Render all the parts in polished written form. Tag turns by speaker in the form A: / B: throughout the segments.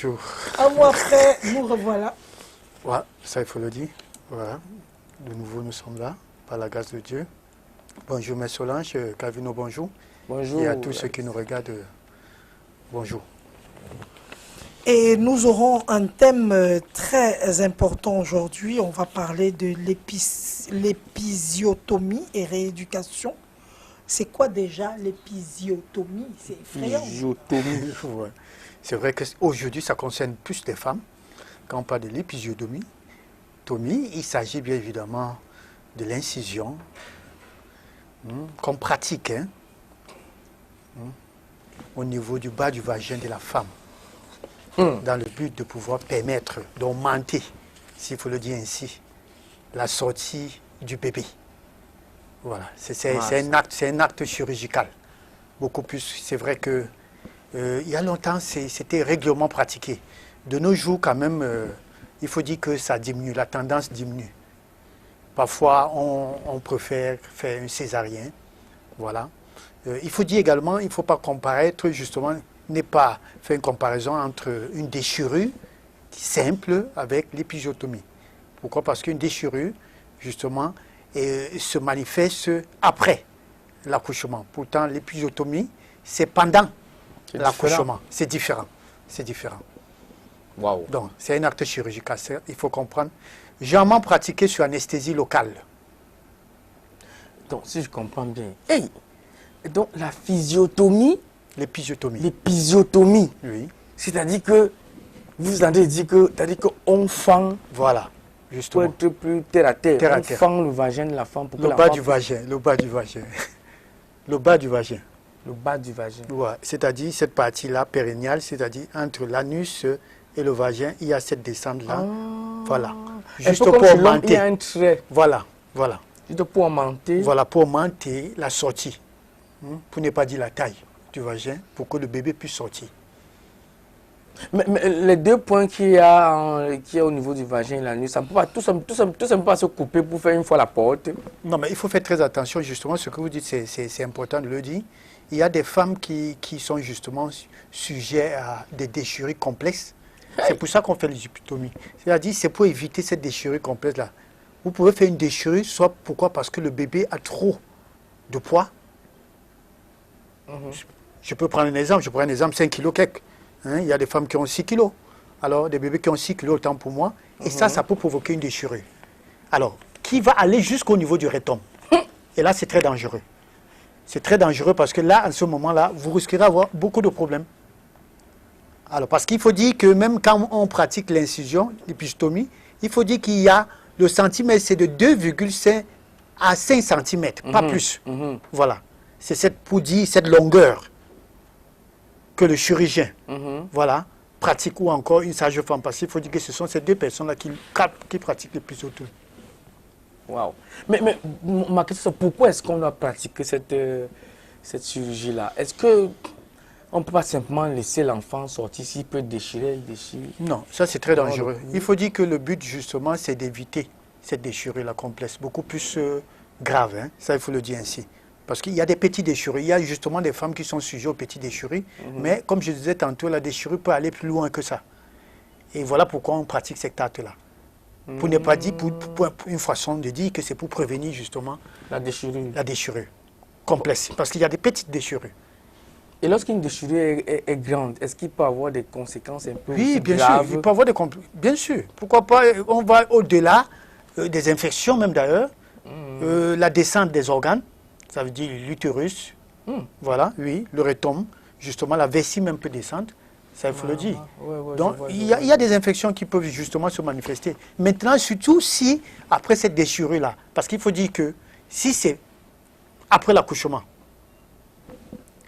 A: Bonjour.
B: Un mois après, nous revoilà.
A: Ouais, ça il faut le dire. Voilà. De nouveau, nous sommes là, par la grâce de Dieu. Bonjour, Mère Solange, Calvino, bonjour.
C: Bonjour.
A: Et à tous ceux qui nous regardent, bonjour.
B: Et nous aurons un thème très important aujourd'hui. On va parler de l'épisiotomie et rééducation. C'est quoi déjà l'épisiotomie? C'est effrayant.
A: L'épisiotomie. Ouais. C'est vrai qu'aujourd'hui, ça concerne plus les femmes. Quand on parle de l'épisiotomie, il s'agit bien évidemment de l'incision qu'on pratique au niveau du bas du vagin de la femme, dans le but de pouvoir permettre d'augmenter, s'il faut le dire ainsi, la sortie du bébé. Voilà, c'est un acte chirurgical. Beaucoup plus, c'est vrai que il y a longtemps, c'était régulièrement pratiqué. De nos jours, quand même, il faut dire que ça diminue, la tendance diminue. Parfois, on préfère faire un césarien. Voilà. Il faut dire également, il ne faut pas comparer, justement, n'est pas faire une comparaison entre une déchirure simple avec l'épisiotomie. Pourquoi? Parce qu'une déchirure, justement, se manifeste après l'accouchement. Pourtant, l'épisiotomie, c'est pendant l'accouchement. C'est différent. C'est différent.
C: Wow.
A: Donc, c'est un acte chirurgical, il faut comprendre. Généralement pratiqué sur anesthésie locale.
C: Donc, si je comprends bien. Hey! Donc, la physiotomie.
A: L'épisiotomie.
C: L'épisiotomie.
A: Oui.
C: C'est-à-dire que, vous avez dit que, c'est-à-dire qu'on fend.
A: Voilà, justement.
C: Pour être plus terre à terre.
A: Terre à
C: on
A: terre.
C: fend le vagin de la femme pour que
A: Le
C: la
A: bas
C: femme
A: du vagin, le bas du vagin. Le bas du vagin.
C: Le bas du vagin.
A: Ouais. C'est-à-dire cette partie-là, périnéale, c'est-à-dire entre l'anus et le vagin, il y a cette descente-là. Voilà. Juste pour augmenter.
C: Il y a un trait.
A: Voilà, voilà.
C: Juste pour augmenter.
A: Voilà, pour augmenter la sortie. Pour ne pas dire la taille du vagin, pour que le bébé puisse sortir.
C: Mais les deux points qu'il y a au niveau du vagin et l'anus, ça ne peut pas tout simplement pas se couper pour faire une fois la porte.
A: Non, mais il faut faire très attention, justement, ce que vous dites, c'est important de le dire. Il y a des femmes qui sont justement sujets à des déchirures complexes. C'est pour ça qu'on fait l'épisiotomie. C'est-à-dire, c'est pour éviter cette déchirure complexe-là. Vous pouvez faire une déchirure, soit pourquoi? Parce que le bébé a trop de poids. Je peux prendre un exemple, 5 kilos quelques. Il y a des femmes qui ont 6 kilos. Alors, des bébés qui ont 6 kilos, autant pour moi. Et ça peut provoquer une déchirure. Alors, qui va aller jusqu'au niveau du rectum. Et là, c'est très dangereux. C'est très dangereux parce que là, en ce moment-là, vous risquerez d'avoir beaucoup de problèmes. Alors, parce qu'il faut dire que même quand on pratique l'incision, l'épisiotomie, il faut dire qu'il y a le centimètre, c'est de 2,5 à 5 cm, pas plus. Voilà. C'est cette longueur que le chirurgien pratique, ou encore une sage-femme, parce qu'il faut dire que ce sont ces deux personnes-là qui pratiquent l'épisiotomie.
C: Wow. Mais ma question, c'est pourquoi est-ce qu'on doit pratiquer cette chirurgie-là? Est-ce qu'on ne peut pas simplement laisser l'enfant sortir, s'il peut déchirer, il déchire?
A: Non, ça c'est très dangereux. Il faut dire que le but justement, c'est d'éviter cette déchirure-là complexe, beaucoup plus grave, ça il faut le dire ainsi. Parce qu'il y a des petits déchirures, il y a justement des femmes qui sont sujettes aux petits déchirures, mais comme je disais tantôt, la déchirure peut aller plus loin que ça. Et voilà pourquoi on pratique cet acte-là. Pour ne pas dire, pour une façon de dire que c'est pour prévenir justement
C: la déchirure
A: complexe. Parce qu'il y a des petites déchirures.
C: Et lorsqu'une déchirure est grande, est-ce qu'il peut avoir des conséquences un peu
A: Oui, bien
C: graves?
A: sûr, il peut avoir des conséquences. Bien sûr. Pourquoi pas, on va au-delà des infections même d'ailleurs. La descente des organes, ça veut dire l'utérus. Voilà, oui, le rectum. Justement, la vessie même peut descendre. Ça, il faut le dire. Donc, il y a des infections qui peuvent justement se manifester. Maintenant, surtout si, après cette déchirure-là, parce qu'il faut dire que si c'est après l'accouchement,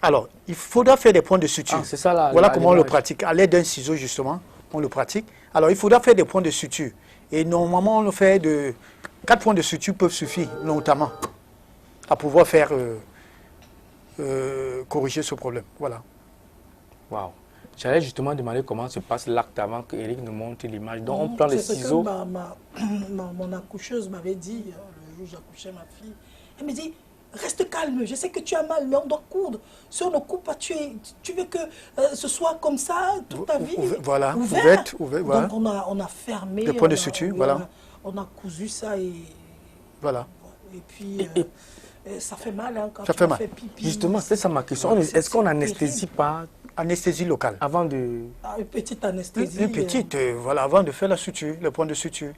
A: alors, il faudra faire des points de suture.
C: C'est ça, là,
A: voilà comment on le pratique. À l'aide d'un ciseau, justement, on le pratique. Alors, il faudra faire des points de suture. Et normalement, on le fait de... 4 points de suture peuvent suffire, notamment, à pouvoir faire corriger ce problème. Voilà.
C: Waouh. J'allais justement demander comment se passe l'acte avant que Eric nous montre l'image. Donc, on prend les ciseaux.
B: Mon accoucheuse m'avait dit, le jour où j'accouchais ma fille, elle me dit, reste calme, je sais que tu as mal, mais on doit coudre. Si on ne coupe pas, tu veux que ce soit comme ça toute ta vie.
A: Voilà,
B: ouvert.
A: voilà.
B: Donc on a fermé.
A: Le point de suture, voilà.
B: On a cousu ça et...
A: Voilà.
B: Et puis, ça fait mal hein, quand
A: ça
B: tu
A: fait mal.
B: fais pipi.
C: Justement, c'est ça ma question. Est-ce qu'on n'anesthésie pas
A: Anesthésie locale.
C: avant de...
B: Ah, une petite anesthésie.
A: Une petite, voilà, avant de faire la suture, le point de suture.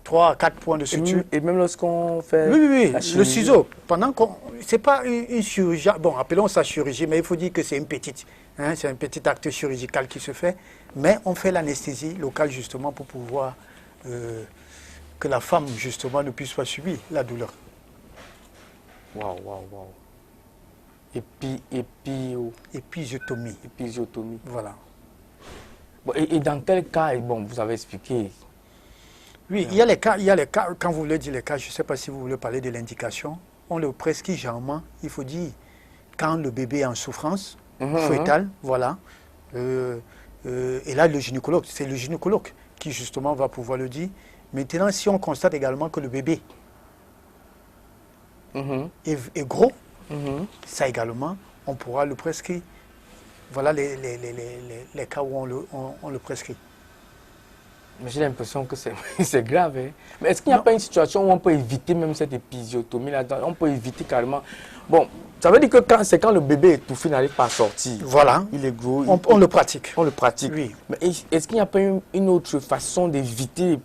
A: 3 à 4 points de suture.
C: Et même lorsqu'on fait
A: Oui,
C: la
A: le
C: chirurgie.
A: ciseau, pendant qu'on... C'est pas une chirurgie, bon, appelons ça chirurgie, mais il faut dire que c'est une petite. Hein, c'est un petit acte chirurgical qui se fait. Mais on fait l'anesthésie locale justement pour pouvoir que la femme justement ne puisse pas subir la douleur.
C: Waouh.
A: Épisiotomie.
C: Épisiotomie.
A: Voilà.
C: Bon, et dans quel cas, bon, vous avez expliqué.
A: Oui, il y a les cas, quand vous voulez dire les cas, je ne sais pas si vous voulez parler de l'indication, on le prescrit généralement, il faut dire, quand le bébé est en souffrance, fœtale, voilà. Et là, le gynécologue, c'est le gynécologue qui justement va pouvoir le dire. Maintenant, si on constate également que le bébé est gros, ça également, on pourra le prescrire. Voilà les cas où on le prescrit.
C: Mais j'ai l'impression que c'est grave. Hein? Mais est-ce qu'il n'y a pas une situation où on peut éviter même cette épisiotomie là? On peut éviter carrément. Bon, ça veut dire que c'est quand le bébé est étouffé, n'arrive pas à sortir.
A: Voilà.
C: Il est gros.
A: On le pratique.
C: On le pratique.
A: Oui.
C: Mais est-ce qu'il n'y a pas une autre façon d'éviter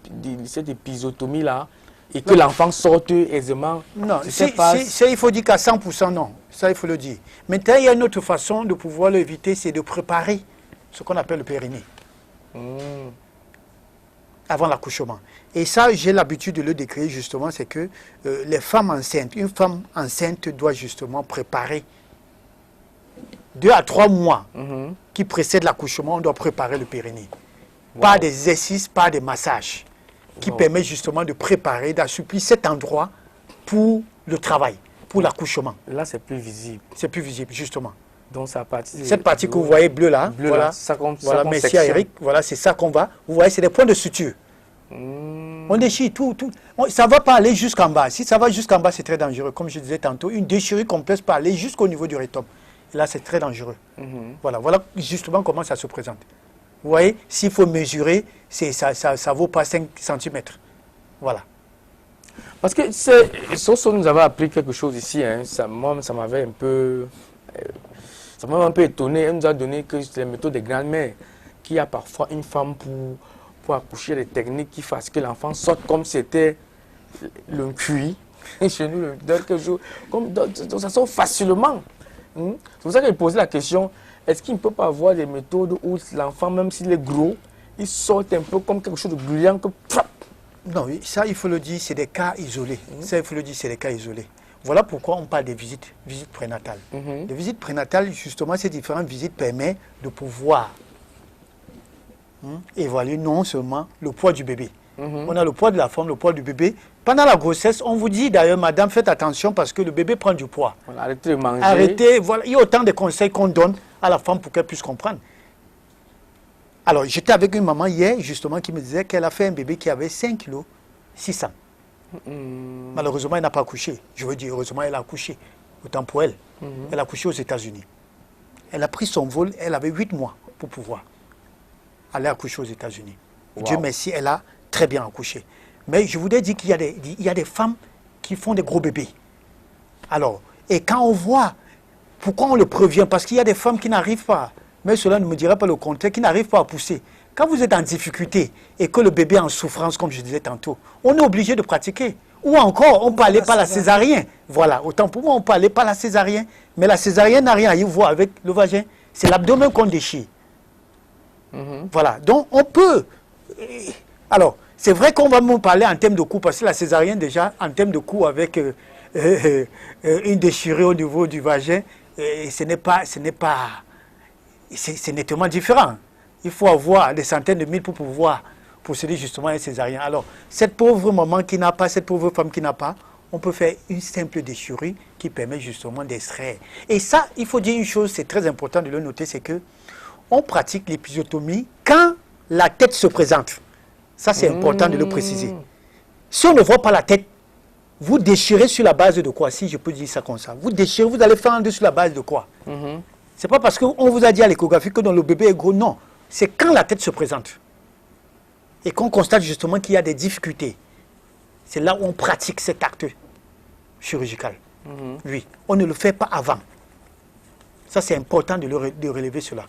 C: cette épisiotomie là et que l'enfant sorte aisément?
A: Non, il faut dire qu'à 100% non. Ça, il faut le dire. Maintenant, il y a une autre façon de pouvoir l'éviter, c'est de préparer ce qu'on appelle le périnée. Avant l'accouchement. Et ça, j'ai l'habitude de le décrire justement, c'est que les femmes enceintes, une femme enceinte doit justement préparer 2 à 3 mois qui précèdent l'accouchement, on doit préparer le périnée. Par des exercices, par des massages, qui permettent justement de préparer, d'assouplir cet endroit pour le travail, pour l'accouchement.
C: Là, c'est plus visible.
A: C'est plus visible, justement.
C: Donc, ça partie
A: cette partie que vous voyez bleue là, voilà, voilà, merci à Eric, voilà, c'est ça qu'on va. Vous voyez, c'est des points de suture. On déchire tout. Ça ne va pas aller jusqu'en bas. Si ça va jusqu'en bas, c'est très dangereux. Comme je disais tantôt, une déchirure complexe peut aller jusqu'au niveau du rectum. Et là, c'est très dangereux. Voilà justement comment ça se présente. Vous voyez, s'il faut mesurer, ça ne vaut pas 5 cm. Voilà.
C: Parce que Soso nous avait appris quelque chose ici. Hein. Moi, ça m'avait un peu... Ça m'a un peu étonné. Elle nous a donné que c'est les méthodes des grandes-mères, qu'il y a parfois une femme pour accoucher, des techniques qui fassent que l'enfant sorte comme c'était le cuit. Chez nous, quelques jours, donc ça sort facilement. C'est pour ça que j'ai posé la question, est-ce qu'il ne peut pas avoir des méthodes où l'enfant, même s'il est gros, il sort un peu comme quelque chose de brillant que...
A: Non, ça, il faut le dire, c'est des cas isolés. Ça, il faut le dire, c'est des cas isolés. Voilà pourquoi on parle des visites prénatales. Les visites prénatales, justement, ces différentes visites permettent de pouvoir évaluer non seulement le poids du bébé. On a le poids de la femme, le poids du bébé. Pendant la grossesse, on vous dit d'ailleurs, madame, faites attention parce que le bébé prend du poids.
C: Voilà, arrêtez de manger.
A: Arrêtez, voilà. Il y a autant de conseils qu'on donne à la femme pour qu'elle puisse comprendre. Alors, j'étais avec une maman hier, justement, qui me disait qu'elle a fait un bébé qui avait 5 kg 600. Malheureusement, elle n'a pas accouché. Je veux dire, heureusement, elle a accouché. Autant pour elle. Elle a accouché aux États-Unis. Elle a pris son vol, elle avait 8 mois pour pouvoir aller accoucher aux États-Unis. Dieu merci, elle a très bien accouché. Mais je voudrais dire qu'il y a des femmes qui font des gros bébés. Alors, et quand on voit, pourquoi on le prévient? Parce qu'il y a des femmes qui n'arrivent pas, mais cela ne me dirait pas le contraire, qui n'arrivent pas à pousser. Quand vous êtes en difficulté et que le bébé est en souffrance, comme je disais tantôt, on est obligé de pratiquer. Ou encore, on peut aller par la césarienne. Voilà, autant pour moi, on peut aller par la césarienne. Mais la césarienne n'a rien à y voir avec le vagin. C'est l'abdomen qu'on déchire. Voilà, donc on peut... Alors, c'est vrai qu'on va me parler en termes de coût, parce que la césarienne, déjà, en termes de coût, avec une déchirure au niveau du vagin, c'est nettement différent. Il faut avoir des centaines de mille pour pouvoir procéder justement à une césarienne. Alors, cette pauvre maman qui n'a pas, cette pauvre femme qui n'a pas, on peut faire une simple déchirure qui permet justement d'extraire. Et ça, il faut dire une chose, c'est très important de le noter, c'est que on pratique l'épisiotomie quand la tête se présente. Ça, c'est important de le préciser. Si on ne voit pas la tête, Vous déchirez sur la base de quoi? Si je peux dire ça comme ça. Vous déchirez, vous allez fendre sur la base de quoi? C'est pas parce qu'on vous a dit à l'échographie que dans le bébé est gros, non. C'est quand la tête se présente et qu'on constate justement qu'il y a des difficultés. C'est là où on pratique cet acte chirurgical. Oui, on ne le fait pas avant. Ça, c'est important de relever cela.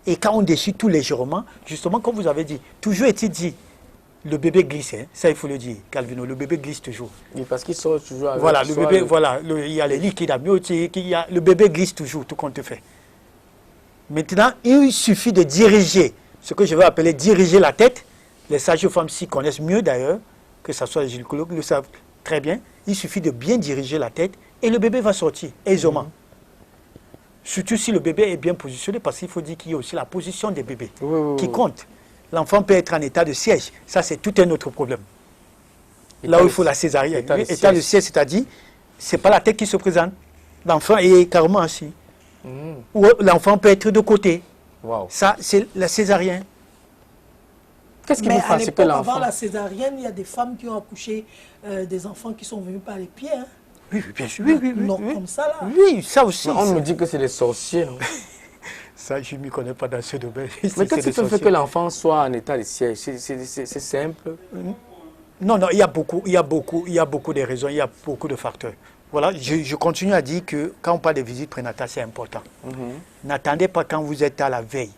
A: Et quand on déchire tout légèrement, justement, comme vous avez dit, toujours est-il dit, le bébé glisse, hein. Ça il faut le dire, Calvino, le bébé glisse toujours.
C: Oui, parce qu'il sort toujours avec
A: Voilà, le bébé, voilà, il y a les liquides amniotiques, le bébé glisse toujours, tout compte fait. Maintenant, il suffit de diriger, ce que je vais appeler diriger la tête. Les sages-femmes s'y connaissent mieux d'ailleurs, que ce soit les gynécologues, le savent très bien. Il suffit de bien diriger la tête et le bébé va sortir aisément. Surtout si le bébé est bien positionné, parce qu'il faut dire qu'il y a aussi la position des bébés qui compte. L'enfant peut être en état de siège. Ça, c'est tout un autre problème. Là où il faut la césarienne. État de siège, c'est-à-dire, ce n'est pas la tête qui se présente. L'enfant est carrément assis. Ou l'enfant peut être de côté. Ça, c'est la césarienne.
C: Qu'est-ce qui vous fasse que l'enfant...
B: Avant la césarienne, il y a des femmes qui ont accouché des enfants qui sont venus par les pieds. Hein.
A: Oui, bien sûr. Oui,
B: non, comme ça, là.
A: Oui, ça aussi.
C: Mais on me dit que c'est des sorciers.
A: Ça, je ne m'y connais pas dans ce domaine.
C: Mais qu'est-ce qui fait que l'enfant soit en état de siège? C'est simple?
A: Non, il y a beaucoup de raisons, il y a beaucoup de facteurs. Voilà, je continue à dire que quand on parle de visite prénatale, c'est important. N'attendez pas quand vous êtes à la veille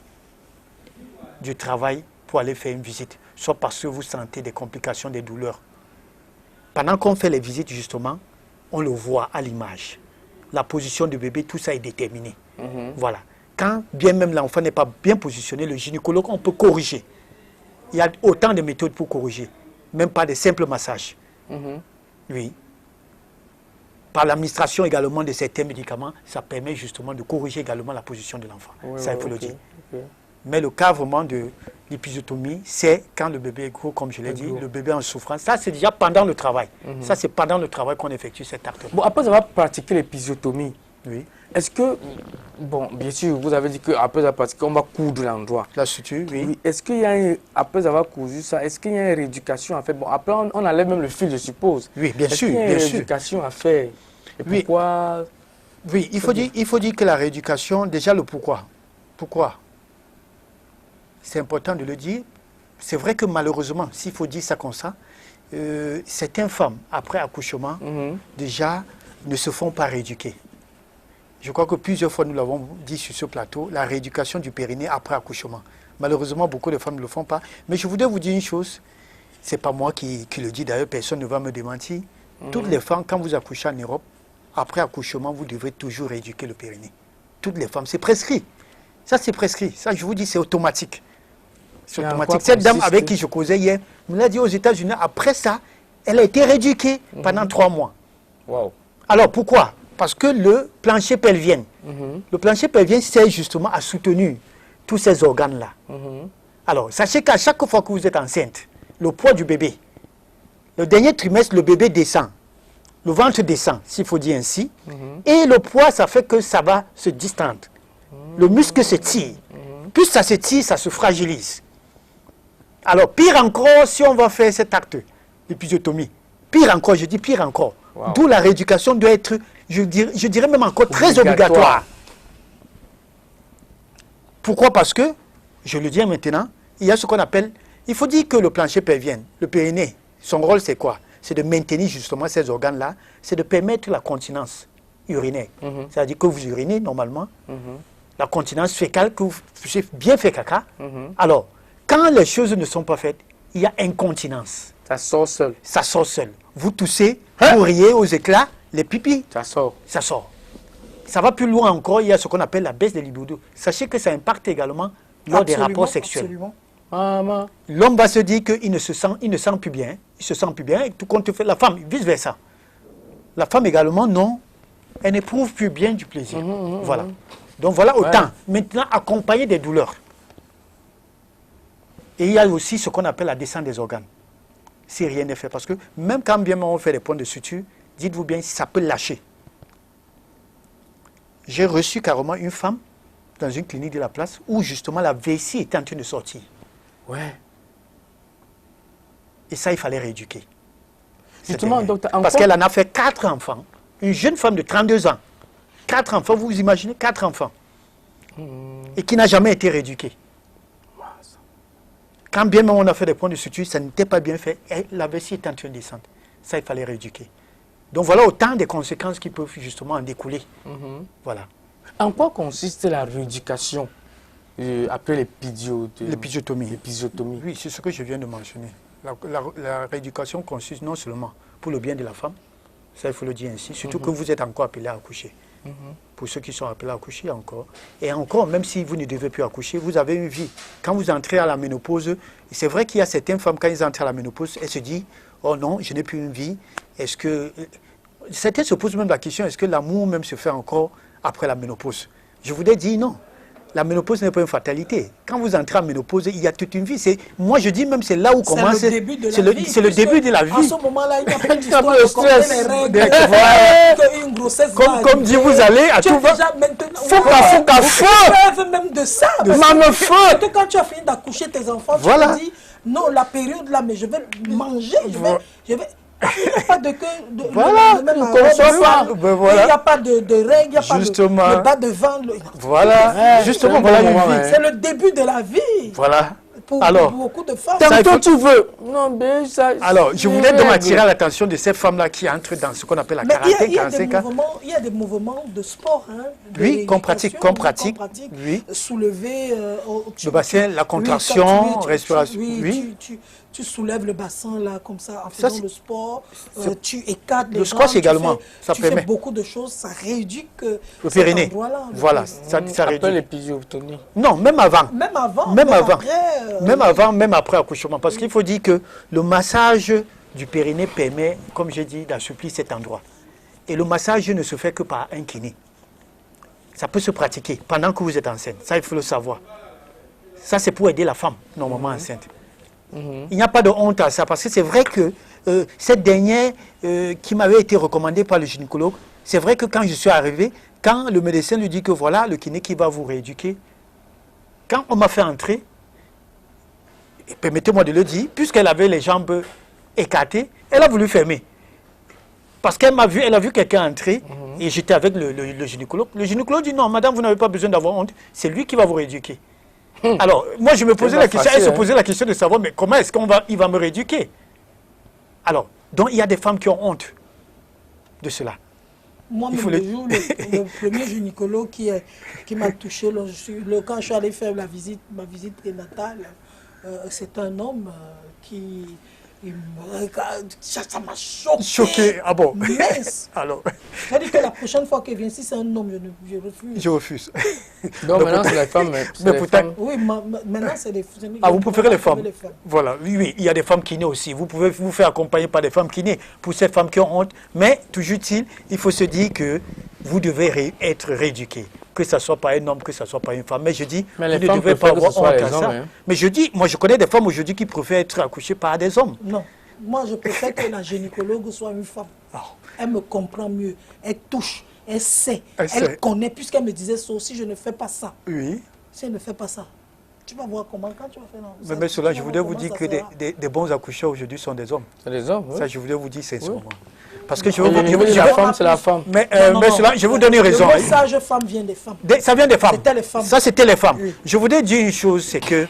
A: du travail pour aller faire une visite, soit parce que vous sentez des complications, des douleurs. Pendant qu'on fait les visites, justement, on le voit à l'image. La position du bébé, tout ça est déterminé. Voilà. Quand bien même l'enfant n'est pas bien positionné, le gynécologue, on peut corriger. Il y a autant de méthodes pour corriger, même pas des simples massages. Oui. Par l'administration également de certains médicaments, ça permet justement de corriger également la position de l'enfant. Ça, il faut le dire. Mais le cas vraiment de l'épisiotomie, c'est quand le bébé est gros, comme je l'ai dit, le bébé en souffrance. Ça, c'est déjà pendant le travail. Ça, c'est pendant le travail qu'on effectue cet acte.
C: Bon, après avoir pratiqué l'épisiotomie,
A: oui.
C: Est-ce que, bon, bien sûr, vous avez dit qu'après avoir pratiqué, on va coudre l'endroit.
A: La suture, oui.
C: Est-ce qu'il y a, après avoir cousu ça, est-ce qu'il y a une rééducation à faire? Bon, après, on enlève même le fil, je suppose.
A: Oui, bien sûr.
C: Il y a une rééducation à faire. Et pourquoi?
A: Oui, il faut dire que la rééducation, déjà le pourquoi. Pourquoi? C'est important de le dire. C'est vrai que malheureusement, s'il faut dire ça comme ça, certaines femmes, après accouchement, déjà, ne se font pas rééduquer. Je crois que plusieurs fois, nous l'avons dit sur ce plateau, la rééducation du périnée après accouchement. Malheureusement, beaucoup de femmes ne le font pas. Mais je voudrais vous dire une chose, ce n'est pas moi qui le dis, d'ailleurs, personne ne va me démentir. Toutes les femmes, quand vous accouchez en Europe, après accouchement, vous devrez toujours rééduquer le périnée. Toutes les femmes, c'est prescrit. Ça, c'est prescrit. Ça, je vous dis, c'est automatique. C'est automatique. Cette dame avec qui je causais hier, me l'a dit aux États-Unis, après ça, elle a été rééduquée pendant 3 mois.
C: Wow.
A: Alors, pourquoi? Parce que le plancher pelvien, le plancher pelvien sert justement à soutenir tous ces organes-là. Alors, sachez qu'à chaque fois que vous êtes enceinte, le poids du bébé, le dernier trimestre, le bébé descend. Le ventre descend, s'il faut dire ainsi. Et le poids, ça fait que ça va se distendre. Le muscle se tire. Plus ça se tire, ça se fragilise. Alors, pire encore, si on va faire cet acte d'épisiotomie, pire encore, je dis pire encore. D'où la rééducation doit être, je dirais même encore, très obligatoire. Pourquoi? Parce que, je le dis maintenant, il y a ce qu'on appelle, il faut dire que le plancher pelvien, le périnée, son rôle c'est quoi? C'est de maintenir justement ces organes-là, c'est de permettre la continence urinaire. C'est-à-dire que vous urinez normalement, la continence fécale, que vous puissiez bien faire caca. Alors, quand les choses ne sont pas faites, il y a incontinence.
C: Ça sort seul.
A: Ça sort seul. Vous toussez, vous riez aux éclats, les pipis.
C: Ça sort.
A: Ça sort. Ça va plus loin encore, il y a ce qu'on appelle la baisse des libido. Sachez que ça impacte également lors des rapports sexuels. L'homme va se dire qu'il ne se sent plus bien. Il se sent plus bien. Et tout compte fait, la femme, vice-versa. La femme également, non. Elle n'éprouve plus bien du plaisir. Voilà. Donc voilà autant. Maintenant, accompagné des douleurs. Et il y a aussi ce qu'on appelle la descente des organes. Si rien n'est fait. Parce que même quand bien on fait des points de suture, dites-vous bien si ça peut lâcher. J'ai reçu carrément une femme dans une clinique de la place où justement la vessie était en train de sortir.
C: Ouais.
A: Et ça, il fallait rééduquer.
C: Justement, docteur,
A: parce qu'elle en a fait 4 enfants. Une jeune femme de 32 ans. 4 enfants, vous vous imaginez 4 enfants. Et qui n'a jamais été rééduquée. Quand bien même on a fait des points de suture, ça n'était pas bien fait. Et la vessie était en train de descendre. Ça, il fallait rééduquer. Donc voilà autant de conséquences qui peuvent justement en découler. Voilà.
C: En quoi consiste la rééducation après l'épisiotomie?
A: Oui, c'est ce que je viens de mentionner. La rééducation consiste non seulement pour le bien de la femme, ça il faut le dire ainsi, surtout que vous êtes encore appelé à accoucher. Pour ceux qui sont appelés à accoucher encore. Et encore, même si vous ne devez plus accoucher, vous avez une vie. Quand vous entrez à la ménopause, c'est vrai qu'il y a certaines femmes, quand elles entrent à la ménopause, elles se disent, oh non, je n'ai plus une vie. Est-ce que... Certaines se posent même la question, est-ce que l'amour même se fait encore après la ménopause? Je voudrais dire non. La ménopause n'est pas une fatalité. Quand vous entrez en ménopause, il y a toute une vie. Moi, je dis même, c'est là où commence...
B: C'est le début de la vie.
A: C'est le début de la vie.
B: En ce moment-là, il n'y a pas d'histoire
C: de stress.
B: Une grossesse.
A: Comme dit, vous allez à tout va.
B: Faut même de ça. Surtout quand tu as fini d'accoucher tes enfants, tu te dis, non, la période là, mais je vais manger, je vais... Il n'y a pas de queue.
A: Voilà,
B: il n'y a pas de règles, il n'y a pas de bas de vent.
A: Voilà, justement, voilà une vie.
B: C'est le début de la vie.
A: Voilà.
B: Pour beaucoup de femmes.
C: Tant tu veux. Non, mais ça,
A: alors, je voulais donc attirer l'attention de ces femmes-là qui entrent dans ce qu'on appelle la quarantaine, 45 ans.
B: Il y a des mouvements de sport. Hein,
A: oui, qu'on pratique. Oui.
B: Soulever
A: le bassin, la contraction, respiration.
B: Oui, tu soulèves le bassin là comme ça en faisant le sport, tu écartes les jambes.
A: Le squash également, ça permet.
B: Tu fais beaucoup de choses, ça réduit
A: le périnée. Voilà, ça réduit.
C: Après l'épisiotomie.
A: Non, même avant.
B: Même avant,
A: même après accouchement. Parce qu'il faut dire que le massage du périnée permet, comme j'ai dit, d'assouplir cet endroit. Et le massage ne se fait que par un kiné. Ça peut se pratiquer pendant que vous êtes enceinte. Ça, il faut le savoir. Ça, c'est pour aider la femme, normalement enceinte. Il n'y a pas de honte à ça, parce que c'est vrai que cette dernière qui m'avait été recommandée par le gynécologue, c'est vrai que quand je suis arrivé, quand le médecin lui dit que voilà, le kiné qui va vous rééduquer, quand on m'a fait entrer, permettez-moi de le dire, puisqu'elle avait les jambes écartées, elle a voulu fermer. Parce qu'elle m'a vu, elle a vu quelqu'un entrer, et j'étais avec le gynécologue. Le gynécologue dit non, madame, vous n'avez pas besoin d'avoir honte, c'est lui qui va vous rééduquer. Alors, moi, je me posais la question, elle se posait la question de savoir, mais comment est-ce qu'il va me rééduquer? Alors, donc, il y a des femmes qui ont honte de cela.
B: Moi, le premier gynécologue qui m'a touché, quand je suis allé faire ma visite prénatale, c'est un homme qui... Ça m'a choqué.
A: Ah bon?
B: Mince.
A: Alors.
B: Ça dit que la prochaine fois qu'il vient, si c'est un homme, je refuse.
A: Je refuse.
C: Donc maintenant, c'est les femmes.
B: Oui, maintenant, c'est les femmes.
A: Ah, vous préférez les femmes? Voilà, oui, il y a des femmes kiné aussi. Vous pouvez vous faire accompagner par des femmes kiné pour ces femmes qui ont honte. Mais, toujours il faut se dire que vous devez être rééduqué. Que ce soit pas un homme, que ce soit pas une femme. Mais je dis, vous ne devez pas avoir honte à ça. Mais je dis, moi je connais des femmes aujourd'hui qui préfèrent être accouchées par des hommes.
B: Non, moi je préfère que la gynécologue soit une femme. Elle me comprend mieux, elle touche, elle sait, elle connaît, puisqu'elle me disait ça aussi, je ne fais pas ça.
A: Oui.
B: Si elle ne fait pas ça, tu vas voir comment, quand tu vas faire...
A: Mais cela, je voulais vous dire que des bons accoucheurs aujourd'hui sont des hommes.
C: C'est des hommes, oui.
A: Ça, je voulais vous dire sincèrement. Parce que
C: la femme, c'est la femme.
A: Mais cela, je vais vous donner raison.
B: Le message femme vient des femmes.
A: Ça vient des femmes.
B: C'était les femmes.
A: Ça, c'était les femmes.
B: Oui.
A: Je voudrais dire une chose, c'est que...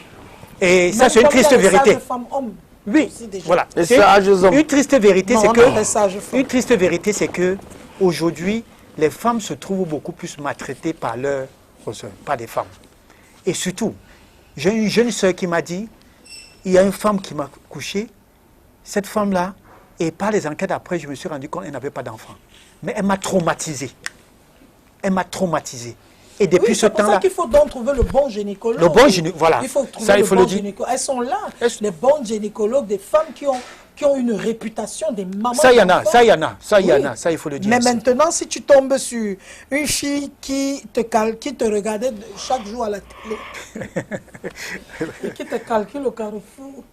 A: Et ça, c'est une triste vérité. Oui, voilà. Une triste vérité, c'est que... Une triste vérité, c'est que aujourd'hui, les femmes se trouvent beaucoup plus maltraitées par leurs soeurs, pas des femmes. Et surtout, j'ai une jeune soeur qui m'a dit, il y a une femme qui m'a couché, cette femme-là, et par les enquêtes après, je me suis rendu compte qu'elle n'avait pas d'enfant. Mais elle m'a traumatisé. Elle m'a traumatisé. Et depuis ce temps-là...
B: C'est pour ça qu'il faut donc trouver le bon gynécologue.
A: Le bon gynécologue, voilà.
B: Il faut trouver le bon gynécologue. Elles sont là, les bons gynécologues, des femmes qui ont une réputation, des mamans.
A: Ça, il y en a, ça, il faut le dire.
B: Mais maintenant, si tu tombes sur une fille qui te regardait chaque jour à la télé, et qui te calcule au carrefour.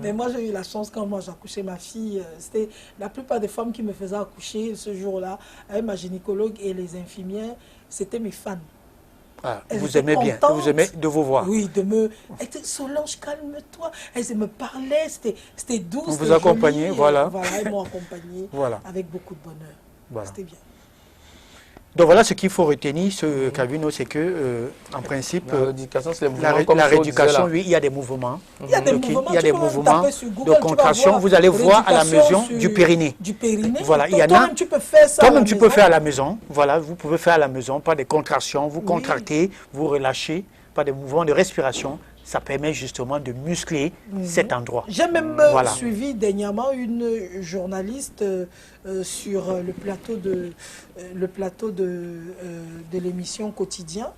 B: Mais moi, j'ai eu la chance, quand moi j'accouchais ma fille, c'était la plupart des femmes qui me faisaient accoucher ce jour-là, avec ma gynécologue et les infirmières, c'était mes fans.
A: Ah,
B: Elles
A: vous
B: étaient
A: aimez bien,
B: contentes.
A: vous aimez de vous voir.
B: Oui, elles étaient, Solange, calme-toi. Elles me parlaient, c'était doux.
A: On
B: c'était
A: vous accompagnait,
B: joli,
A: voilà.
B: Voilà, elles m'ont accompagné
A: Voilà.
B: avec beaucoup de bonheur.
A: Voilà.
B: C'était bien.
A: Donc voilà ce qu'il faut retenir, ce Calvino, c'est que, en principe,
C: La rééducation, c'est les mouvements,
A: la
C: comme Flo
A: rééducation,
C: disait là.
A: oui, il y a des mouvements.
B: Il y a des
A: Ok,
B: mouvements,
A: il y a
B: tu
A: des
B: peux même
A: mouvements
B: taper sur Google,
A: de
B: tu vas
A: contraction.
B: voir
A: Vous allez voir à la
B: rééducation
A: maison
B: sur-
A: du périnée.
B: Du périnée.
A: Voilà, il y en a.
B: Toi-même, tu peux faire ça. à la
A: Toi-même, tu peux
B: maison.
A: faire à la maison. Voilà, vous pouvez faire à la maison par des contractions. Vous contractez, vous relâchez par des mouvements de respiration. Ça permet justement de muscler cet endroit.
B: J'ai même
A: Voilà.
B: suivi dernièrement une journaliste sur le plateau de l'émission Quotidien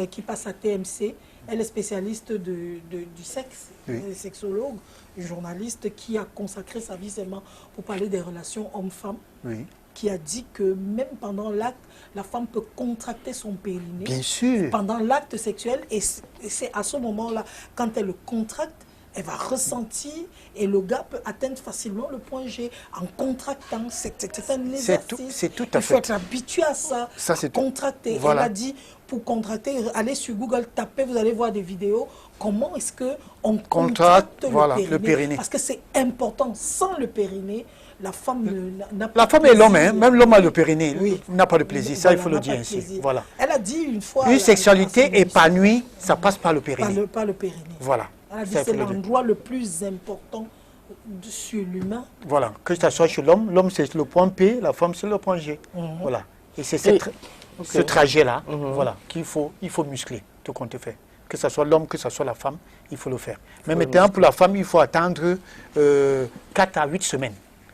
B: qui passe à TMC. Elle est spécialiste du sexe,
A: Oui.
B: elle est sexologue, une journaliste qui a consacré sa vie seulement pour parler des relations hommes-femmes,
A: Oui,
B: qui a dit que même pendant l'acte, la femme peut contracter son périnée.
A: bien sûr.
B: Pendant l'acte sexuel, et c'est à ce moment-là, quand elle le contracte, elle va ressentir et le gars peut atteindre facilement le point G en contractant. C'est un exercice.
A: C'est tout à
B: Il faut
A: fait.
B: être habitué à ça,
A: Ça, c'est tout.
B: contracter.
A: Voilà.
B: Elle a dit, pour contracter, allez sur Google, tapez, vous allez voir des vidéos. Comment est-ce qu'on contracte
A: voilà,
B: le
A: le périnée.
B: Parce que c'est important. Sans le périnée, la femme n'a pas
A: La
B: de
A: femme et l'homme,
B: plaisir.
A: hein, même l'homme a le périnée,
B: Oui.
A: n'a pas de plaisir. Ça,
B: Voilà,
A: il faut le
B: n'a
A: dire
B: pas de
A: ainsi.
B: plaisir.
A: Voilà.
B: Elle a dit une fois...
A: Une
B: à
A: sexualité
B: son émission,
A: épanouie, ça passe par le périnée.
B: par le périnée.
A: Voilà.
B: Elle a dit
A: Ça, il
B: c'est
A: faut le dire.
B: l'endroit le plus important sur l'humain.
A: Voilà, que ce soit chez l'homme, l'homme c'est le point P, la femme c'est le point G. Voilà. Et c'est ce trajet-là, voilà, il faut muscler, tout compte fait. Que ce soit l'homme, que ce soit la femme, il faut le faire. Mais maintenant, pour la femme, il faut attendre 4 à 8 semaines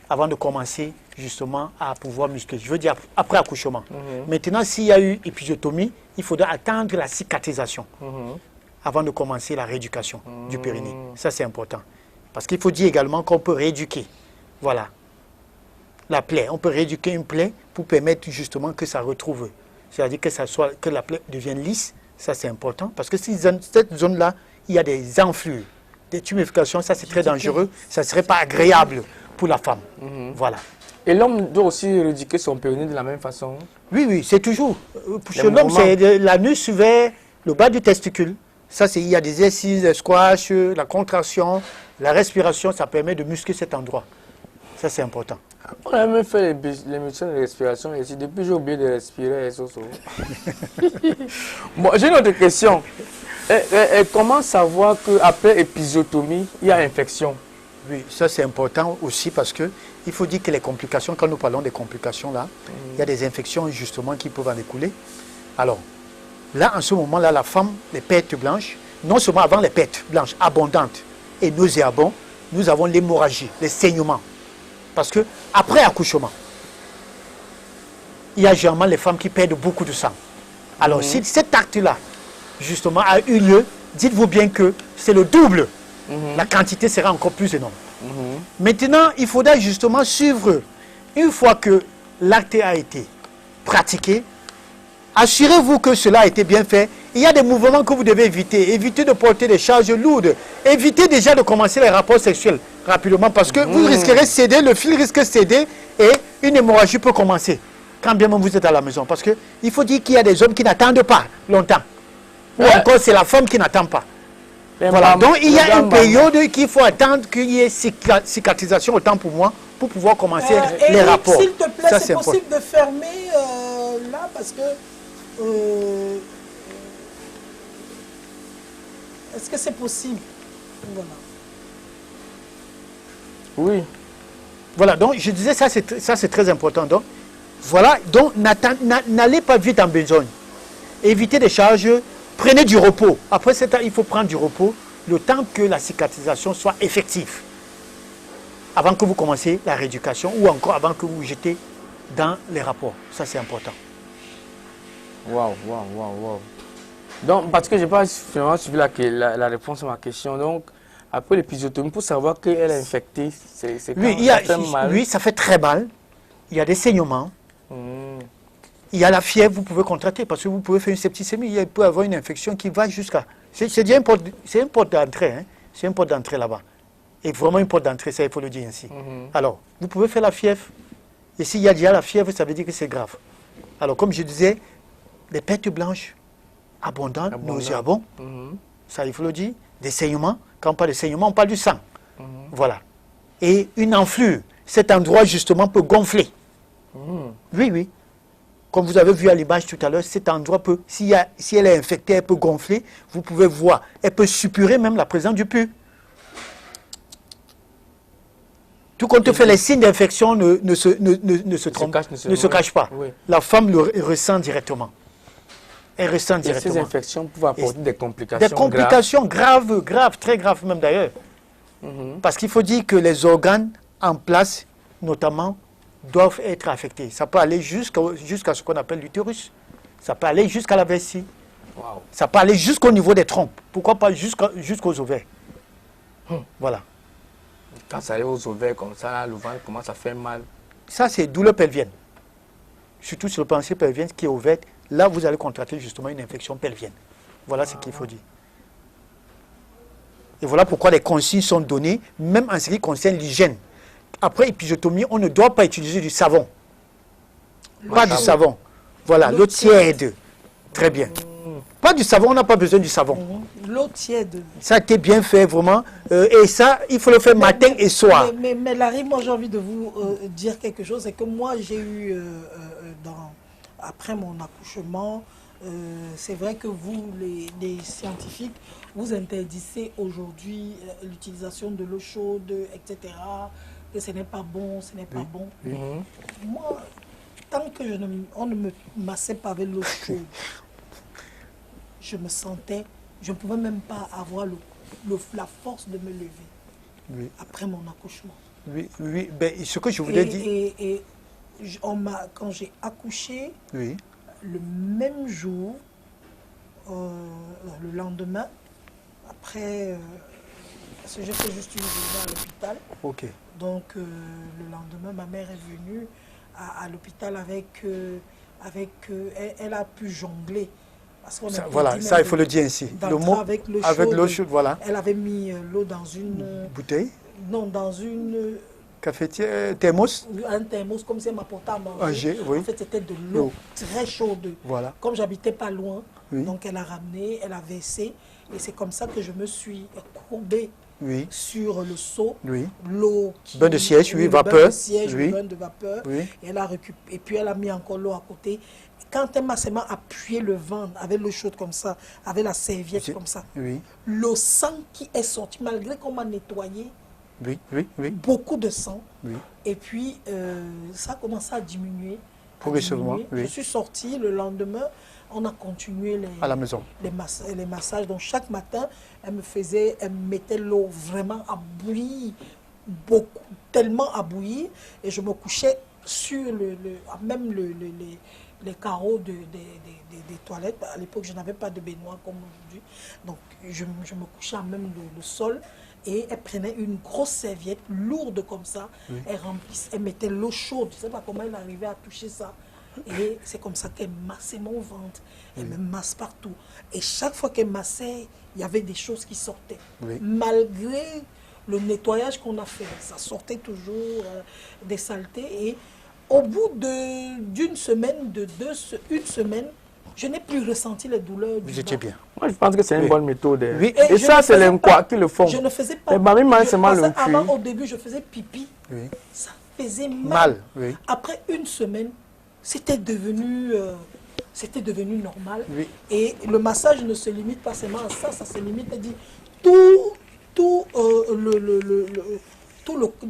A: avant de commencer justement à pouvoir muscler. Je veux dire après accouchement. Maintenant, s'il y a eu épisiotomie, il faudra attendre la cicatrisation avant de commencer la rééducation du périnée. Ça, c'est important. Parce qu'il faut dire également qu'on peut rééduquer. Voilà. La plaie. On peut rééduquer une plaie pour permettre justement que ça retrouve. C'est-à-dire que la plaie devienne lisse. Ça, c'est important. Parce que si cette zone-là, il y a des enflures, des tuméfications, ça, c'est très dangereux. Ça ne serait pas agréable pour la femme. Voilà.
C: Et l'homme doit aussi rééduquer son périnée de la même façon.
A: Oui, oui, c'est toujours. Chez
C: Les
A: l'homme,
C: mouvements.
A: c'est l'anus vers le bas du testicule. Ça, il y a des exercices, des squash, la contraction, la respiration, ça permet de muscler cet endroit. Ça, c'est important.
C: On a même fait l'émission de respiration ici. Depuis, j'ai oublié de respirer. Bon, j'ai une autre question. Comment savoir qu'après épisiotomie, il y a infection?
A: Oui, ça c'est important aussi parce que il faut dire que les complications, quand nous parlons des complications là, il y a des infections justement qui peuvent en découler. Alors, là en ce moment-là, la femme, les pertes blanches, non seulement avant les pertes blanches abondantes et nauséabondes, nous avons l'hémorragie, les saignements. Parce que après accouchement, il y a généralement les femmes qui perdent beaucoup de sang. Alors, si cet acte-là, justement, a eu lieu, dites-vous bien que c'est le double. La quantité sera encore plus énorme. Maintenant, il faudra justement suivre, une fois que l'acte a été pratiqué, assurez-vous que cela a été bien fait. Il y a des mouvements que vous devez éviter. Évitez de porter des charges lourdes. Évitez déjà de commencer les rapports sexuels rapidement parce que vous risquerez de céder, le fil risque de céder et une hémorragie peut commencer. Quand bien même vous êtes à la maison. Parce qu'il faut dire qu'il y a des hommes qui n'attendent pas longtemps. Ou encore c'est la femme qui n'attend pas. Voilà. Donc il y a une période qu'il faut attendre qu'il y ait cicatrisation, autant pour moi, pour pouvoir commencer les
B: Eric,
A: rapports.
B: s'il te plaît,
A: Ça,
B: c'est
A: important.
B: possible de fermer là parce que... Est-ce que c'est possible? Voilà.
C: Oui.
A: Voilà, donc je disais ça c'est très important. Donc voilà, donc n'allez pas vite en besogne. Évitez des charges, prenez du repos. Après c'est il faut prendre du repos le temps que la cicatrisation soit effective. Avant que vous commenciez la rééducation ou encore avant que vous vous jetez dans les rapports. Ça c'est important.
C: Waouh. Donc, parce que je n'ai pas vraiment suivi la réponse à ma question. Donc, après l'épisiotomie, pour savoir qu'elle est infectée, c'est quand ça fait mal.
A: Oui, ça fait très mal. Il y a des saignements. Il y a la fièvre, vous pouvez contracter parce que vous pouvez faire une septicémie. Il peut y avoir une infection qui va jusqu'à... C'est une porte d'entrée. Hein? C'est une porte d'entrée là-bas. Et vraiment une porte d'entrée, ça il faut le dire ainsi. Alors, vous pouvez faire la fièvre. Et s'il y a déjà la fièvre, ça veut dire que c'est grave. Alors, comme je disais, les pertes blanches, abondante, nauséabond. Ça, il faut le dire. Des saignements. Quand on parle de saignements, on parle du sang. Voilà. Et une enflure. Cet endroit, justement, peut gonfler. Oui, oui. Comme vous avez vu à l'image tout à l'heure, cet endroit peut, si elle est infectée, elle peut gonfler. Vous pouvez voir. Elle peut suppurer même la présence du pus. Tout compte fait, les signes d'infection ne se cachent pas.
C: Oui.
A: La femme le ressent directement. Elle ressent
C: Et
A: directement.
C: ces infections peuvent apporter des complications
A: Des complications graves, très graves même d'ailleurs. Parce qu'il faut dire que les organes en place, notamment, doivent être affectés. Ça peut aller jusqu'à ce qu'on appelle l'utérus. Ça peut aller jusqu'à la vessie.
C: Wow.
A: Ça peut aller jusqu'au niveau des trompes. Pourquoi pas jusqu'aux ovaires. Voilà.
C: Quand ça est aux ovaires comme ça, là, le ventre commence à faire mal.
A: Ça, c'est douleur pelvienne. Surtout sur le plancher pelvien qui est ouvert. Là, vous allez contracter justement une infection pelvienne. Voilà ce qu'il faut dire. Et voilà pourquoi les consignes sont données, même en ce qui concerne l'hygiène. Après épisiotomie, on ne doit pas utiliser du savon. Pas du savon. Voilà, l'eau tiède. Très bien. Pas du savon, on n'a pas besoin du savon.
B: L'eau tiède.
A: Ça a été bien fait, vraiment. Et ça, il faut le faire matin et soir.
B: Mais Larry, moi j'ai envie de vous dire quelque chose. C'est que moi j'ai eu, après mon accouchement, c'est vrai que vous, les scientifiques, vous interdisez aujourd'hui l'utilisation de l'eau chaude, etc. Que ce n'est pas bon, ce n'est pas bon. Moi, tant que on ne me massait pas avec l'eau chaude, je me sentais, je ne pouvais même pas avoir la force de me lever après mon accouchement.
A: Oui, ben, ce que je voulais dire...
B: Et quand j'ai accouché,
A: oui.
B: le même jour, le lendemain, après, parce que j'ai fait juste une journée à l'hôpital.
A: Ok.
B: Donc, le lendemain, ma mère est venue à l'hôpital elle a pu jongler. Parce qu'on
A: voilà, ça il faut le dire ainsi. Le mot
B: avec
A: l'eau chaude, voilà.
B: Elle avait mis l'eau dans une...
A: bouteille?
B: Non, dans une...
A: Cafetière, thermos?
B: Un thermos, comme si elle m'apportait à manger.
A: Oui.
B: En fait, c'était de l'eau très chaude.
A: Voilà.
B: Comme j'habitais pas loin, donc elle a ramené, elle a versé. Et c'est comme ça que je me suis courbée sur le seau. L'eau qui...
A: Bain de siège, vapeur.
B: Bain de siège, bain de vapeur. Et elle a récupéré. Et puis elle a mis encore l'eau à côté. Quand elle m'a seulement appuyé le ventre avec l'eau chaude comme ça, avec la serviette comme ça, le sang qui est sorti, malgré qu'on m'a nettoyé, beaucoup de sang. Et puis, ça a commencé à diminuer.
A: Progressivement.
B: Je suis sortie le lendemain, on a continué
A: à la maison.
B: les massages. Donc chaque matin, elle me mettait l'eau vraiment à bouillir, tellement à bouillir. Et je me couchais sur même les carreaux des toilettes. À l'époque, je n'avais pas de baignoire comme aujourd'hui. Donc, je me couchais à même le sol. Et elle prenait une grosse serviette lourde comme ça. Elle mettait l'eau chaude. Je ne sais pas comment elle arrivait à toucher ça. Et c'est comme ça qu'elle massait mon ventre. Elle me masse partout. Et chaque fois qu'elle massait, il y avait des choses qui sortaient. Malgré le nettoyage qu'on a fait, ça sortait toujours des saletés. Et au bout d'une semaine, une semaine, je n'ai plus ressenti les douleurs du ventre.
A: Bien.
C: Moi, je pense que c'est une bonne méthode.
B: Et
C: ça, c'est les quoi qui le font.
B: Je ne faisais pas.
C: Les mamies, seulement le cuit.
B: Avant, au début, je faisais pipi. Ça faisait mal. Après une semaine, c'était devenu normal. Et le massage ne se limite pas seulement à ça, ça se limite à dire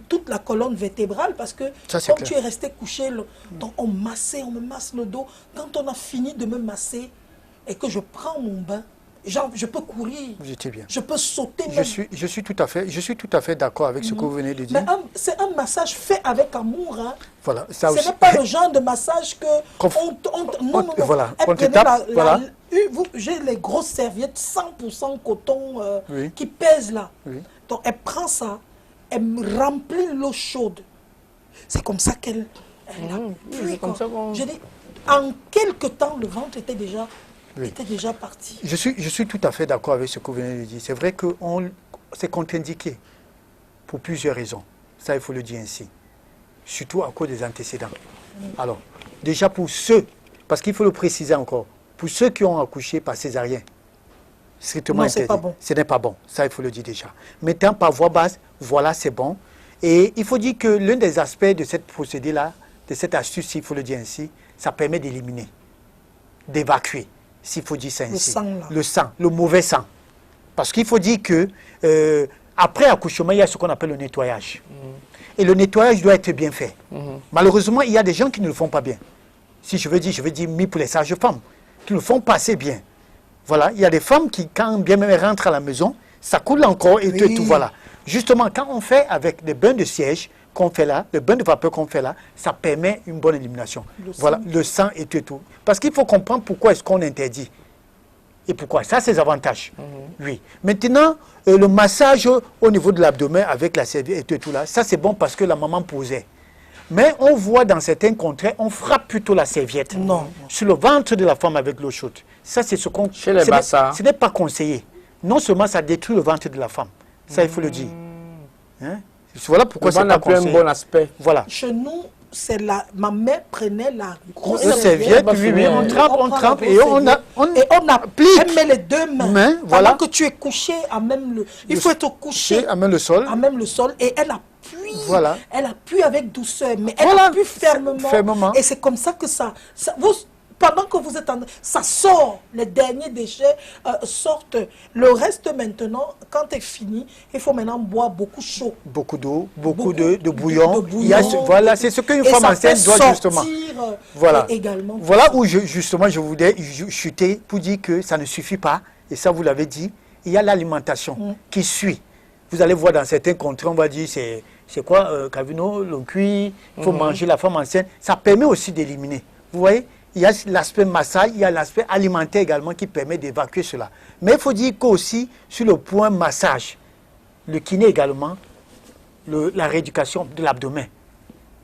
B: toute la colonne vertébrale, parce que comme tu es resté couché, donc on me masse le dos. Quand on a fini de me masser et que je prends mon bain, genre, je peux courir, je peux sauter.
A: Je suis tout à fait d'accord avec ce que vous venez de dire.
B: Mais c'est un massage fait avec amour. Hein.
A: Voilà,
B: ce n'est pas le genre de massage que... non.
A: Voilà,
B: j'ai les grosses serviettes 100% coton qui pèsent là. Donc elle prend ça, elle me remplit l'eau chaude. C'est comme ça qu'elle appuie. Je dis, en quelque temps, le ventre était déjà parti.
A: Je suis tout à fait d'accord avec ce que vous venez de dire. C'est vrai que c'est contre-indiqué pour plusieurs raisons. Ça, il faut le dire ainsi. Surtout à cause des antécédents. Alors, déjà pour ceux, parce qu'il faut le préciser encore, Pour ceux qui ont accouché par césarienne, strictement
B: Non, c'est
A: interdit.
B: pas bon.
A: Ce n'est pas bon, ça il faut le dire déjà. Maintenant, par voie basse, voilà, c'est bon. Et il faut dire que l'un des aspects de cette procédé-là, de cette astuce, il faut le dire ainsi, ça permet d'éliminer, d'évacuer, s'il faut dire ça ainsi. Le sang, le mauvais sang. Parce qu'il faut dire que après accouchement, il y a ce qu'on appelle le nettoyage. Et le nettoyage doit être bien fait. Malheureusement, il y a des gens qui ne le font pas bien. Si je veux dire mis pour les sages-femmes, qui ne le font pas assez bien. Voilà, il y a des femmes qui, quand bien même elles rentrent à la maison, ça coule encore et tout, voilà. Justement, quand on fait avec des bains de siège qu'on fait là, le bain de vapeur qu'on fait là, ça permet une bonne élimination. Voilà, le sang et tout. Parce qu'il faut comprendre pourquoi est-ce qu'on interdit. Et pourquoi? Ça, c'est les avantages. Oui. Maintenant, le massage au niveau de l'abdomen avec la serviette et tout là, ça c'est bon parce que la maman posait. Mais on voit dans certains contrées, on frappe plutôt la serviette sur le ventre de la femme avec l'eau chaude. Ça, c'est ce qu'on...
C: Chez les bassins.
A: Ce n'est pas conseillé. Non seulement ça détruit le ventre de la femme. Ça, il faut le dire. Hein? Voilà pourquoi c'est pas conseillé.
C: Un bon aspect.
A: Voilà.
B: Chez nous, c'est ma mère prenait la grosse
A: serviette, oui, on trempe et on applique.
B: Elle met les deux mains.
A: Voilà.
B: Pendant que tu es couché à même le... Il faut être couché
A: à même le sol.
B: À même le sol et elle appuie.
A: Voilà.
B: Elle appuie avec douceur, mais elle appuie fermement. Et c'est comme ça que ça pendant que vous êtes ça sort, les derniers déchets sortent. Le reste maintenant, quand c'est fini, il faut maintenant boire beaucoup chaud.
A: Beaucoup d'eau, beaucoup de bouillon. Voilà, c'est ce qu'une femme enceinte doit justement. Voilà.
B: Également.
A: Voilà où justement je voulais chuter pour dire que ça ne suffit pas, et ça vous l'avez dit, il y a l'alimentation qui suit. Vous allez voir dans certains contrées, on va dire, c'est quoi, Cavino, le cuit, il faut manger la femme enceinte. Ça permet aussi d'éliminer. Vous voyez? Il y a l'aspect massage, il y a l'aspect alimentaire également qui permet d'évacuer cela. Mais il faut dire qu'aussi, sur le point massage, le kiné également, la rééducation de l'abdomen.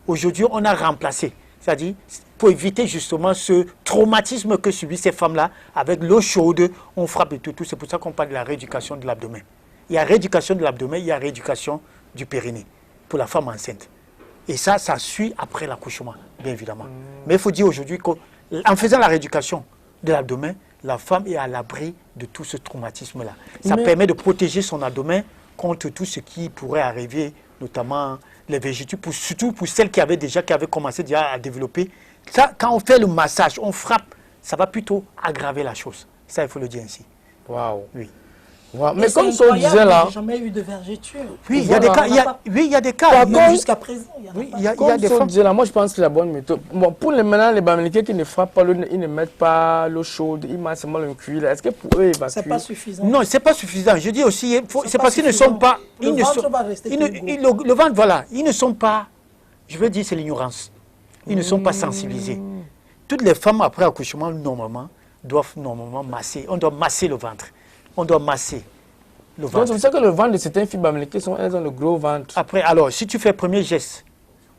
A: Aujourd'hui, on a remplacé, c'est-à-dire pour éviter justement ce traumatisme que subissent ces femmes-là, avec l'eau chaude, on frappe et tout. C'est pour ça qu'on parle de la rééducation de l'abdomen. Il y a rééducation de l'abdomen, il y a rééducation du périnée pour la femme enceinte. Et ça suit après l'accouchement, bien évidemment. Mais il faut dire aujourd'hui qu'en faisant la rééducation de l'abdomen, la femme est à l'abri de tout ce traumatisme-là. Ça permet de protéger son abdomen contre tout ce qui pourrait arriver, notamment les végétaux, surtout pour celles qui avaient commencé déjà à développer. Ça, quand on fait le massage, on frappe, ça va plutôt aggraver la chose. Ça, il faut le dire ainsi.
C: Waouh.
A: Oui.
C: Wow. Mais comme on disait là...
B: jamais eu de vergeture.
A: Oui, il y a des cas. Il y a des cas.
B: Jusqu'à présent,
A: il y a des femmes.
C: Là, moi, je pense que c'est la bonne méthode. Bon, pour maintenant, les Bamileke qui ne frappent pas l'eau, ils ne mettent pas l'eau chaude, ils mettent seulement le cuir. Est-ce que pour eux,
B: c'est pas suffisant?
A: Non, c'est pas suffisant. Je dis aussi, c'est parce qu'ils ne sont pas...
B: Le ventre va rester
A: le ventre, voilà. Ils ne sont pas... Je veux dire, c'est l'ignorance. Ils ne sont pas sensibilisés. Toutes les femmes, après accouchement, normalement, doivent masser. On doit masser le ventre. On doit masser le ventre.
C: Donc, c'est ça que le ventre de certaines filles bamileke, elles ont le gros ventre.
A: Après, alors, si tu fais premier geste,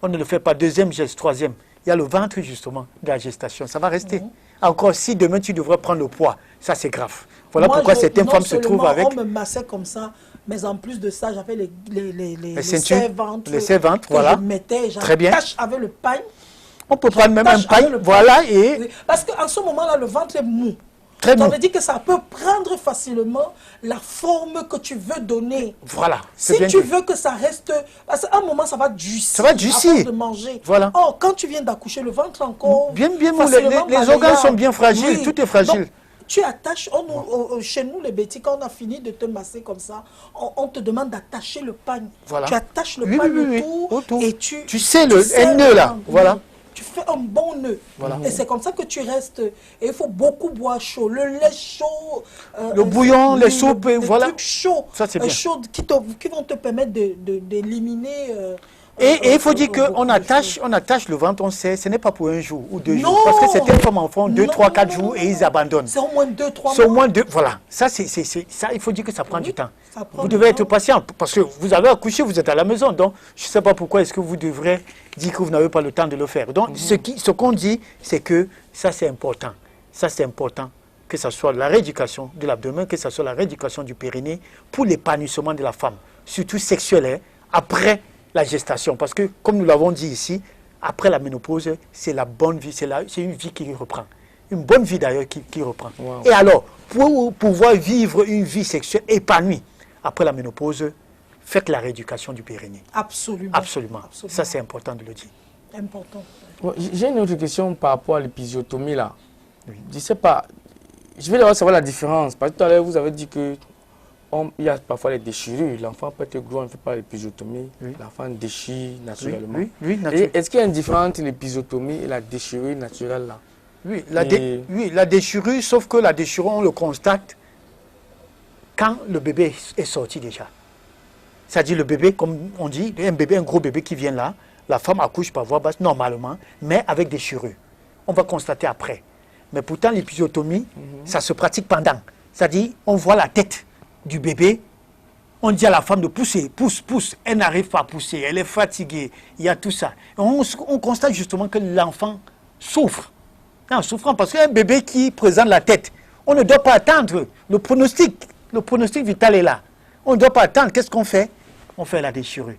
A: on ne le fait pas. Deuxième geste, troisième. Il y a le ventre, justement, de la gestation. Ça va rester. Encore, si demain, tu devrais prendre le poids, ça, c'est grave. Voilà pourquoi certaines femmes se trouvent avec...
B: On me massait comme ça, mais en plus de ça, j'avais les
A: serre-ventre. Les serre-ventre, voilà.
B: Je mettais,
A: très bien.
B: Avec le pain.
A: On peut prendre même un pain, voilà, et...
B: Parce qu'en ce moment-là, le ventre est mou.
A: Très mou.
B: Ça veut dire que ça peut prendre facilement la forme que tu veux donner.
A: Voilà.
B: Si tu veux que ça reste... Parce qu'à un moment, ça va durcir.
A: Ça va durcir.
B: De manger.
A: Voilà.
B: Or, quand tu viens d'accoucher, le ventre encore...
A: Bien mou. Les organes sont bien fragiles. Oui. Tout est fragile. Donc,
B: tu attaches... chez nous, les bêtis, quand on a fini de te masser comme ça, on te demande d'attacher le pain.
A: Voilà.
B: Tu attaches le pain autour. Et tu
A: sais un nœud là. Voilà.
B: Tu fais un bon nœud.
A: Voilà.
B: Et c'est comme ça que tu restes. Et il faut beaucoup boire chaud. Le lait chaud.
A: Le bouillon, les soupes, voilà.
B: Trucs chauds.
A: Ça, c'est bien.
B: Chauds qui vont te permettre d'éliminer...
A: Et il faut dire qu'on attache le ventre, on sait, ce n'est pas pour un jour ou 2 jours. Parce que certaines femmes en font 2, 3, 4 jours et ils abandonnent.
B: C'est au moins 2, 3 mois.
A: C'est au moins 2, voilà. Ça, il faut dire que ça prend du temps. Vous devez être patient parce que vous avez accouché, vous êtes à la maison. Donc, je ne sais pas pourquoi est-ce que vous devrez dire que vous n'avez pas le temps de le faire. Donc, ce qu'on dit, c'est que ça, c'est important. Ça, c'est important. Que ce soit la rééducation de l'abdomen, que ce soit la rééducation du périnée pour l'épanouissement de la femme, surtout sexuel, après la gestation. Parce que, comme nous l'avons dit ici, après la ménopause, c'est la bonne vie, c'est une vie qui reprend. Une bonne vie d'ailleurs qui reprend.
C: Wow.
A: Et alors, pour pouvoir vivre une vie sexuelle épanouie après la ménopause, faites la rééducation du périnée.
B: Absolument.
A: Absolument.
B: Absolument.
A: Ça, c'est important de le dire.
B: Important.
C: Bon, j'ai une autre question par rapport à l'épisiotomie là.
A: Oui.
C: Je ne sais pas, je vais d'abord savoir la différence. Parce que tout à l'heure, vous avez dit que il y a parfois les déchirures. L'enfant peut être gros, on ne fait pas l'épisiotomie.
A: Oui.
C: L'enfant déchire naturellement.
A: Oui,
C: Et est-ce qu'il y a une différence entre l'épisiotomie et la déchirure naturelle là?
A: Oui,
C: Et-
A: oui, la déchirure, sauf que la déchirure, on le constate quand le bébé est sorti déjà. C'est-à-dire le bébé, comme on dit, un gros bébé qui vient là, la femme accouche par voie basse normalement, mais avec déchirure. On va constater après. Mais pourtant, l'épisiotomie, ça se pratique pendant. C'est-à-dire, on voit la tête du bébé, on dit à la femme de pousser, pousse, pousse. Elle n'arrive pas à pousser, elle est fatiguée, il y a tout ça. Et on constate justement que l'enfant souffre. En souffrant, parce qu'un bébé qui présente la tête, on ne doit pas attendre. Le pronostic vital est là. On ne doit pas attendre. Qu'est-ce qu'on fait? On fait la déchirure.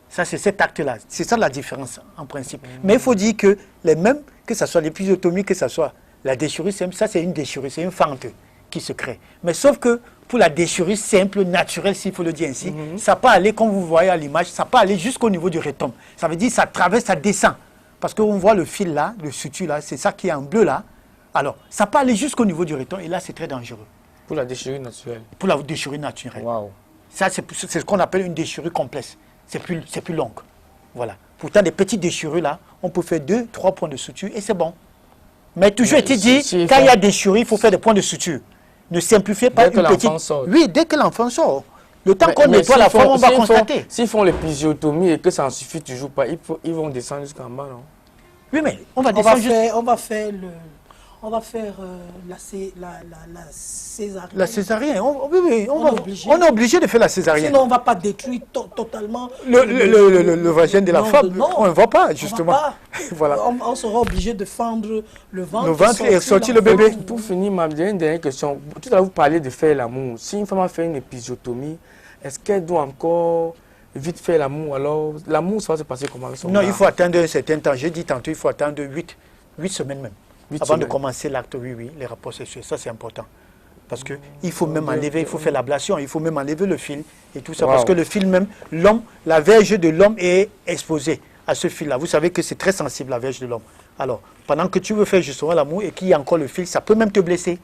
A: Ça, c'est cet acte-là. C'est ça la différence, en principe. Mais il faut dire que les mêmes, que ce soit l'épisiotomie, que ce soit la déchirure simple, ça, c'est une déchirure, c'est une fente qui se crée. Mais sauf que pour la déchirure simple, naturelle, s'il faut le dire ainsi, ça peut aller, comme vous voyez à l'image, ça peut aller jusqu'au niveau du rectum. Ça veut dire ça traverse, ça descend. Parce qu'on voit le fil là, le suture là, c'est ça qui est en bleu là. Alors, ça peut aller jusqu'au niveau du rectum et là, c'est très dangereux.
C: Pour la déchirure naturelle.
A: Pour la déchirure naturelle.
C: Waouh.
A: Ça, c'est ce qu'on appelle une déchirure complexe. C'est plus long. Voilà. Pourtant, des petites déchirures là, on peut faire 2-3 points de suture et c'est bon. Mais toujours
C: Mais
A: été dit,
C: si
A: quand il y a déchirure, il faut faire des points de suture. Ne simplifiez pas
C: Dès que
A: une petite...
C: l'enfant sort.
A: Oui, dès que l'enfant sort. Le temps qu'on
C: Mais
A: nettoie la forme, on va constater.
C: S'ils font l'épisiotomie et que ça en suffit toujours pas, ils vont descendre jusqu'en bas, non?
A: Oui, mais on va
B: On
A: descendre
B: va
A: juste...
B: faire la césarienne.
A: La césarienne. Oui,
B: On est obligé.
A: on est obligé de faire la césarienne.
B: Sinon, on ne va pas détruire totalement
A: Le vagin de la femme,
B: non,
A: on ne va pas,
B: on va
A: justement.
B: pas.
A: Voilà.
B: On sera obligé de fendre le ventre.
A: Le ventre et sortir le
B: l'enfant.
A: bébé.
C: Pour finir, ma dernière question. Tout à l'heure, vous parliez de faire l'amour. Si une femme a fait une épisiotomie, est-ce qu'elle doit encore vite faire l'amour? Alors, l'amour, ça va se passer comment avec son
A: Non,
C: gars?
A: il faut attendre un certain temps. J'ai dit tantôt, il faut attendre 8 semaines même.
C: 8
A: Avant de
C: semaines.
A: commencer l'acte, oui, les rapports sexuels. Ça, c'est important. Parce qu'il faut même enlever, il faut faire l'ablation, il faut même enlever le fil et tout ça.
C: Wow.
A: Parce que le fil même, la verge de l'homme est exposée à ce fil-là. Vous savez que c'est très sensible, la verge de l'homme. Alors, pendant que tu veux faire justement l'amour et qu'il y a encore le fil, ça peut même te blesser.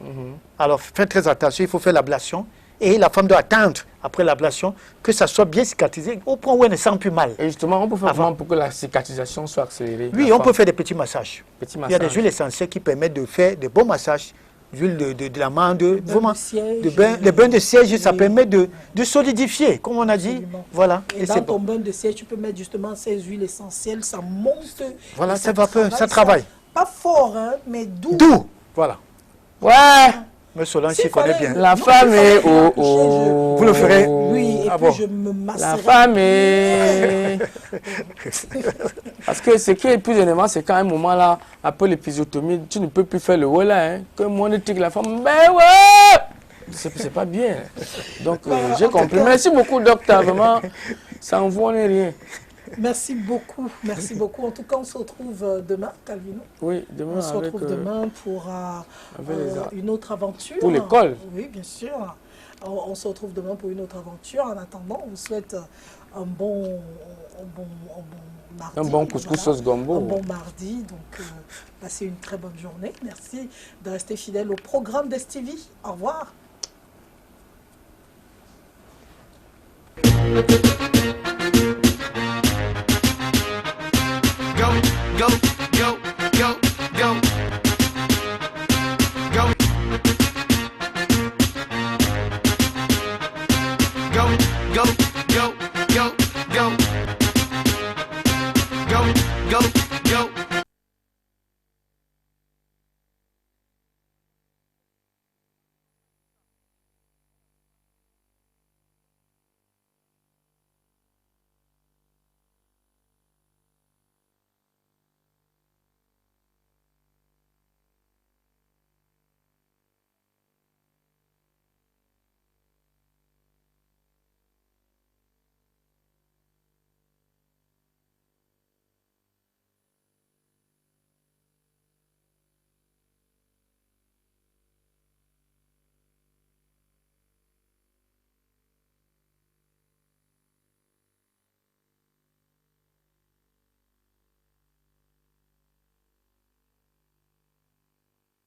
A: Alors, faites très attention, il faut faire l'ablation. Et la femme doit attendre, après l'ablation, que ça soit bien cicatrisé, au point où elle ne sent plus mal.
C: Et justement, on peut faire
A: Avant.
C: comment pour que la cicatrisation soit accélérée?
A: Oui,
C: la
A: on
C: femme?
A: peut faire des petits massages.
C: Petit
A: Il y a des
C: massage.
A: huiles essentielles qui permettent de faire des bons massages. D'huile de l'amande, vraiment.
B: de siège,
A: Les bains de siège, ça
B: oui.
A: permet de solidifier, comme on a dit.
B: Absolument.
A: Voilà,
B: Et
A: et
B: dans
A: c'est
B: ton
A: bon.
B: bain de siège, tu peux mettre justement ces huiles essentielles, ça monte.
A: Voilà,
B: et
A: ça vapeur, ça travaille.
B: Pas fort, hein, mais doux.
A: Doux, voilà.
C: Ouais!
A: M. Solange
B: S'il
A: s'y connaît
B: fallait-
A: bien.
C: La
B: Non,
C: femme
B: il
C: est
B: fallait
C: oh
B: que je-
A: Vous le ferez?
B: Oui, et
A: Ah
B: puis
A: bon.
B: je me masserai.
C: La femme est... Parce que ce qui est le plus énervant, c'est qu'à un moment là, après l'épisiotomie, tu ne peux plus faire le ouais là, hein, que mon éthique, la femme, ben ouais! C'est pas bien. Donc, j'ai
B: en tout
C: compris.
B: cas-
C: Merci beaucoup, docteur. Vraiment, ça en vaut rien.
B: Merci beaucoup, merci beaucoup. En tout cas, on se retrouve demain, Calvino.
C: Oui, demain
B: On se
C: avec...
B: retrouve demain pour
C: avec les
B: une autre aventure.
C: Pour l'école.
B: Oui, bien sûr. On se retrouve demain pour une autre aventure. En attendant, on vous souhaite un bon mardi.
C: Un bon couscous sauce gombo.
B: Un bon mardi. Donc, passez une très bonne journée. Merci de rester fidèle au programme d'Estivie. Au revoir.
D: Go, go, go, go, go. Go. Go, go, go, go, go.